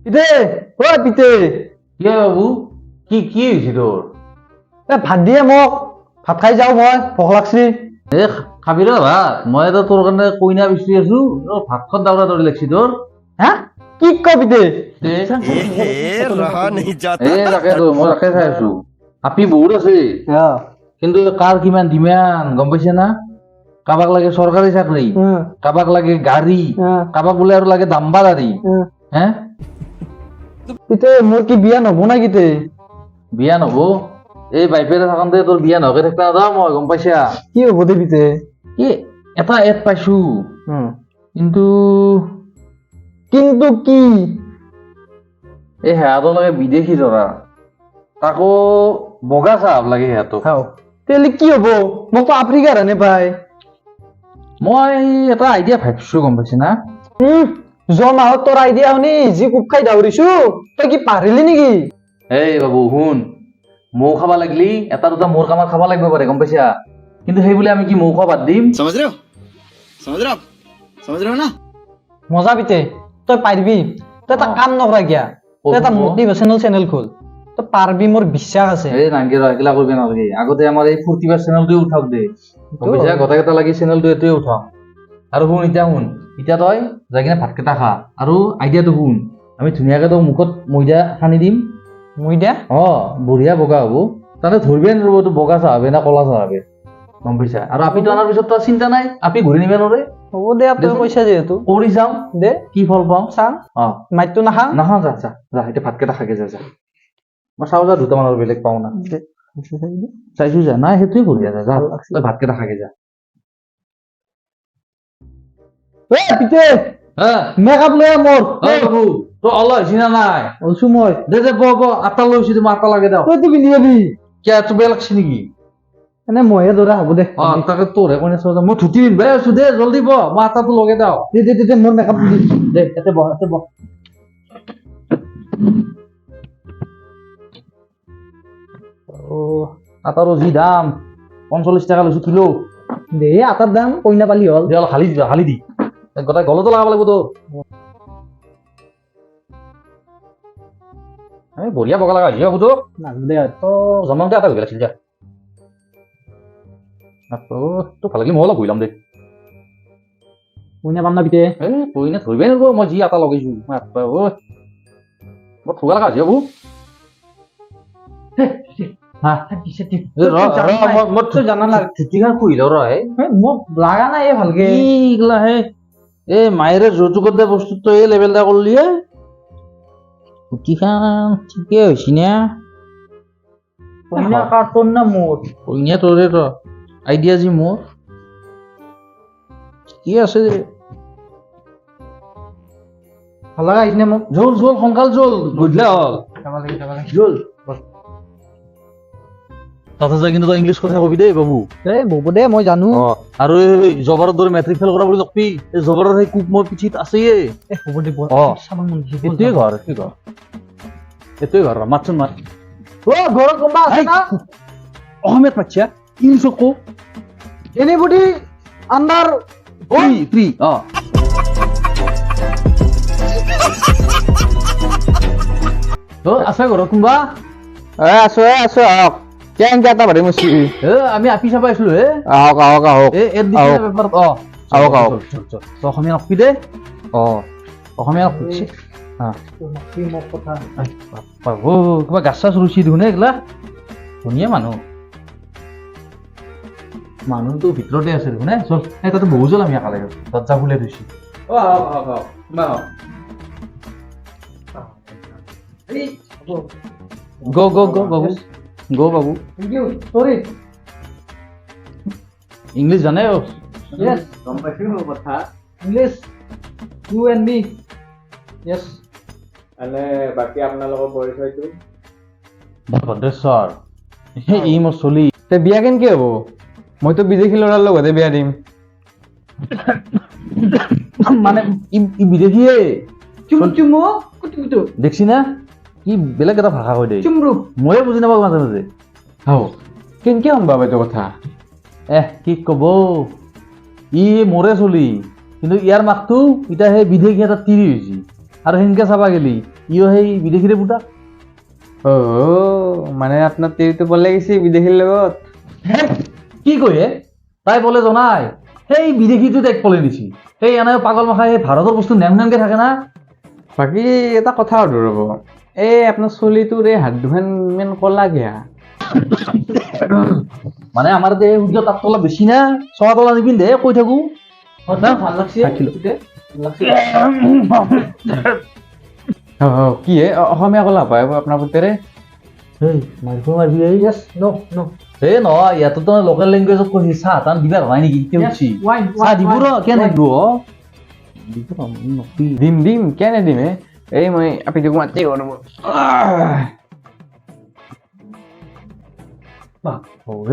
পিতে ঐ পিতে কি বাবু কি হৈছে তোৰ ভাত দিয়ে মোক ভাত খাই যাওঁ মই ভোক লাগছি খাবি ৰ ভাত মই এটা তোৰ কাৰণে কইনা বিচাৰি আছো ভাত খোৱাত দাউৰা দৌৰি লাগছি তোৰ হা কি ক পিতে তাকেতো মই তাকে চাই আছো আপি বহুত আছে কিন্তু কাৰ কিমান ডিমাণ্ড গম পাইছে না কাবাক লাগে চৰকাৰী চাকৰি কাবাক লাগে গাড়ী কাবাক বোলে আৰু লাগে দাম্বা গাড়ী হে পিতে মোৰ কি বিয়া নহব না কিতে বিয়া নহব এই বাইপেৰে থাকোঁতে তোৰ বিয়া নহকে থাকতা যাওঁ মই গম পাইছা কি হব দে পিতে কি এটা এড পাইছো কিন্তু কিন্তু কি এই সেহাতো লাগে বিদেশী ধৰা তাকো বগা চাহাব লাগে সিহঁতক তেলে কি হব মোকতো আফ্ৰিকাৰ হেনে পাই মই এটা আইডিয়া ভাবিছো গম পাইছে না যোৱা মাহত তোৰ আইডিয়া শুনি যি কোব খাই দাউৰিছো তই কি পাহৰিলি নেকি এই বাবু শুন মৌ খাবা লাগলি এটা দুটা মোৰ কামত খাবা লাগিব পাৰে গম পাইছা কিন্তু সেই বুলি আমি কি মৌ খোৱা বাদ দিম समझ रहे हो समझ रहे हो ना মজা পিতে তই পাৰিবি তই এটা কাম নকৰা কিয়া তই এটা মটিভেশ্যনেল চেনেল খোল তই পাৰিবি মোৰ বিশ্বাস আছে এই নাংগে ৰ এগিলা কৰিব নালাগে আগতে আমাৰ এই ফূৰ্তিবাৰ চেনেলটোৱে উঠাওক দে গম পাইছা গোটেইকেইটা লাগি চেনেলটো এইটোৱে উঠাও আৰু শুন এতিয়া তই যাই কিনে ভাতকেইটা খা আৰু আইডিয়াটো শুন আমি ধুনীয়াকে তোৰ মুখত ময়দা সানি দিম ময়দা বঢ়িয়া বগা হ'ব তাতে ধৰিবই নোৱাৰিব তোৰ বগা চাহাবে না কলা চাহাবে গম পাইছা আৰু আপিটো অনাৰ পিছত তোৰ চিন্তা নাই আপি ঘূৰি নিব নোৱাৰে হ'ব দে তই কৈছা যিহেতু কৰি চাম দে কি ফল পাওঁ চাম মাইটো নাখাম নাখাওঁ যা এতিয়া ভাতকেইটা খাকে যা মই চাওঁ যা দুটামানৰ বেলেগ পাওঁ না চাইছো যা নাই সেইটোৱে বঢ়িয়া যা তই ভাতকেইটা খাকে যা পিতে মেকআপ লৈ মোৰ বাবু তই অলপ হৈছি না নাই ওলছো মই দে আটা লৈছি মই আটা লাগে দাও তইতো পিন্ধি যাবি কিয় তোৰ বেয়া লাগছি নেকি এনে মহে দৌৰা হ'ব দে তাকে তোৰহে কৈ আছো মই ধুতি পিন্ধিবাই আছো দে জলদি মই আটাটো লগে দাও দে মোৰ মেকআপ দে ইয়াতে বহ আটাৰো যি দাম 45 টাকা লৈছো কিলো দে আটাৰ দাম কইনা পালি হ'ল দে অলপ হালি দি গোটাই গলতো লগাব লাগিব তোৰ বঢ়িয়া বগা লগা হৈছে বুধো দে জমাওঁতে এটা হৈ লাগিছিল যা তোৰ ভাল লাগিলে মই অলপ ভুই ল'ম দে কইনা পাম না পিতে কইনা ধৰিবই নোৱাৰিব মই যি আটা লগাইছো বৰ ঠগা লগা হৈছে বু মোক লাগা নাই ভালকে এই মায়েৰে যৌতুকত দিয়া বস্তু তই এই লেভেল এটা কৰিলি ধুতিখন ঠিকে হৈছে না কইনা কাৰ্টুন না মোৰ কইনা তোৰে তো আইডিয়া যি মোৰ কি আছে ভাল লগা আহিছে মোক জল সোনকাল জল গধূলা হল জল তাতে যাই কিন্তু তই ইংলিছ কথা কবি দেই বাবু বব দে মই জানো আৰু এই জবৰৰ দৰে মেট্ৰিক ফেল কৰা বুলি নকবি এই জবৰৰ সেই কোপ মোৰ পিঠিত আছেয়ে হ'ব দে এইটোৱে ঘৰ মাতচোন মাত ঘৰত কোনোবা আছে না অসমীয়াত মাতছা ইংলিছত কো এনিবডি আন্ডাৰ থ্ৰী আছে ঘৰত কোনোবা আছো আহক কেনেকে এটা ভাৰি মচি আমি আপি চাব আহিছিলো আহক অসমীয়া নকবি দে অসমীয়া নকবি কিবা গাছ চাছ ৰুচি দেখোন এইগিলা ধুনীয়া মানুহটো ভিতৰতে আছে দেখোন চল তাতে বহু জল আমি একালে দৰ্জা খুলে থৈছো বাবু ইংলিছ জানে ইংলিছ ইউ এণ্ড মি য়েছ বাকী আপোনালোকৰ পৰিচয়টো ভদ্ৰেশ্বৰ ই মোৰ চলি বিয়া কেনেকে হ'ব মইতো বিদেশী ল'ৰাৰ লগতে বিয়া দিম মানে ই বিদেশীয়ে চুমু দেখছি না কি বেলেগ এটা ভাষা কৈ দে চুমৰু ময়ে বুজি নাপাওঁ মাজে মাজে কেনেকে সম্ভৱ এইটো কথা কি কব ই মোৰে চলি কিন্তু ইয়াৰ মাকটো এতিয়া সেই বিদেশী এটা তিৰি হৈছে আৰু সেনকে চাবা গেলি ইও সেই বিদেশীৰে পুতা ও মানে আপনার তিরিটো বলে গেছি বিদেশির লগত কি কয় হে তাই বলে জনাই সেই বিদেশীটো তাইক পলে দিছি সেই এনে পাগল মাখাই সেই ভাৰতৰ বস্তু নেম নেমকে থাকে না বাকি এটা কথা সুধো ৰ'ব এই আপনাৰ চলিটোৰ এই হাত দুখন ইমান কলা গিয়া মানে আমাৰ দে সূৰ্য তাপ তলা বেছি না চলা তলা নিপিন্ধে কৈ থাকো ভাল লাগছে কি হে অসমীয়া কলা পায় আপোনাৰ পুতেৰে মাৰিবি এই নহয় ইয়াতো লোকেল লেংগুৱেজত কৈছে চাহ তান দিবা নহয় নেকি চাহ দিব ৰ কেনে দিব দিম কেনে দিম হে এই মই আপিটোক মাতি ৰ'ব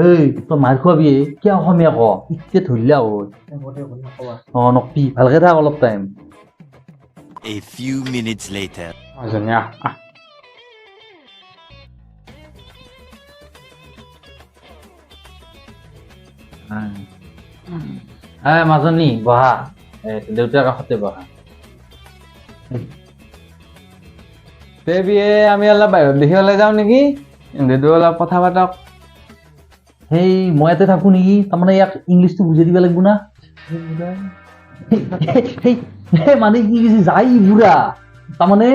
এই তই মাৰ খোৱাবি কিয় অসমীয়া ক ইতে ধৰিলা নকবি ভালকে থাক অলপ time A few minutes later. মাজনী আহ মাজনী বহা দেউতাৰ কাষতে বহা তে বিয়ে আমি অলপ বাহিৰত দেখিবলৈ যাওঁ নেকি দেউতা অলপ কথা পাতক সেই মই ইয়াতে থাকো নেকি তাৰমানে ইয়াক ইংলিছটো বুজাই দিব লাগিব না মানে কি কৈছে যাই বুঢ়া তাৰমানে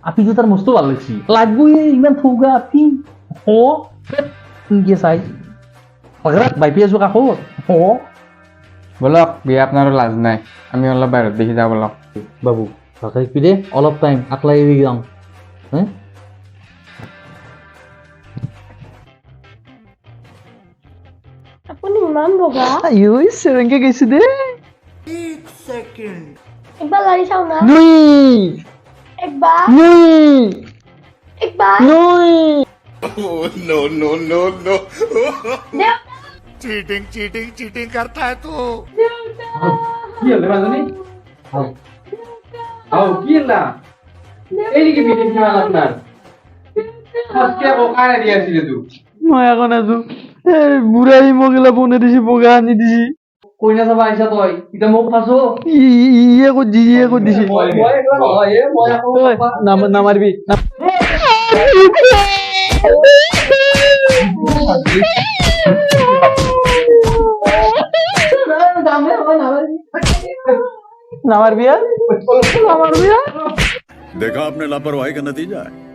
আপিটো তাৰ মস্ত ভাল লাগছি লাগবই ইমান থৌগা আপি কি চাই বাইপি আছো কাষত বলক বিয়ে আপোনাৰো লাজ নাই আমি অলপ বাহিৰত দেখি যাওঁ বলক বাবু ভালকে শিকবি দে অলপ টাইম আকলাই যাওঁ আপুনি ইমান বগা চেৰেংকে গৈছে দে একবাৰ লাৰি চাও না একবাৰ একবাৰ चीटिंग करता है तू কি হ'লে মাজনী কি হ'লা এই নেকি বিদেশী মাল আপোনাৰ সঁচকে বোকা দি আছিলে তো মই এখন আছো বুঢ়াই মোক এলা বনাই দিছি বগা আনি দিছি কইনা চাবা আহিছা তই এতিয়া মোক ফাঁচো ইয়ে ক'ত দিছি নামাৰিবি নামাৰিবি देखा आपने लापरवाही का नतीजा है